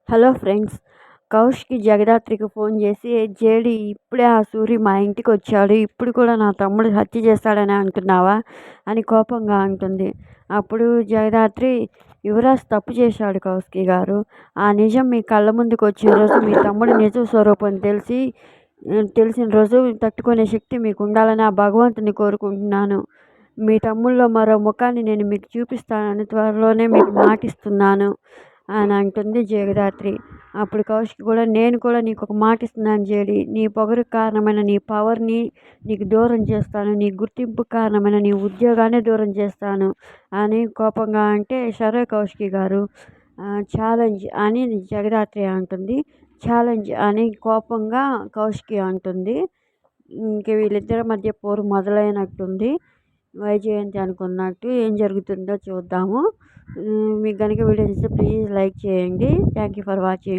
Hello friends. కౌష్కి జగదాత్రికి phone చేసి, జేడి ఇప్పుడే ఆ సూరి మా ఇంటికి వచ్చాడు, ఇప్పుడు కూడా నా తమ్ముడు హత్య చేస్తాడని అంటున్నావా అని కోపంగా అంటుంది. అప్పుడు జగదాత్రి, యువరాజ్ తప్పు చేశాడు కౌశికి గారు. ఆ నిజం మీ కళ్ళ ముందుకు వచ్చిన రోజు, మీ తమ్ముడు నిజ స్వరూపం తెలిసిన రోజు తట్టుకునే శక్తి మీకు ఉండాలని ఆ భగవంతుని కోరుకుంటున్నాను. మీ తమ్ముళ్ళలో మరో ముఖాన్ని నేను మీకు చూపిస్తానని త్వరలోనే మీకు మాటిస్తున్నాను అని అంటుంది జగదాత్రి. అప్పుడు కౌశిక్ కూడా, నేను కూడా నీకు ఒక మాట ఇస్తున్నాను జేడి, నీ పొగరుకు కారణమైన నీ పవర్ని నీకు దూరం చేస్తాను, నీ గుర్తింపు కారణమైన నీ ఉద్యోగాన్ని దూరం చేస్తాను అని కోపంగా అంటే, సరే కౌశికి గారు, ఛాలెంజ్ అని జగదాత్రి అంటుంది. ఛాలెంజ్ అని కోపంగా కౌశికి అంటుంది. ఇంక వీళ్ళిద్దరి మధ్య పోరు మొదలైనట్టుంది. వైజయంతి అనుకున్నట్టు ఏం జరుగుతుందో చూద్దాము. మీకు కనుక వీడియో నచ్చితే ప్లీజ్ లైక్ చేయండి. Thank you for watching.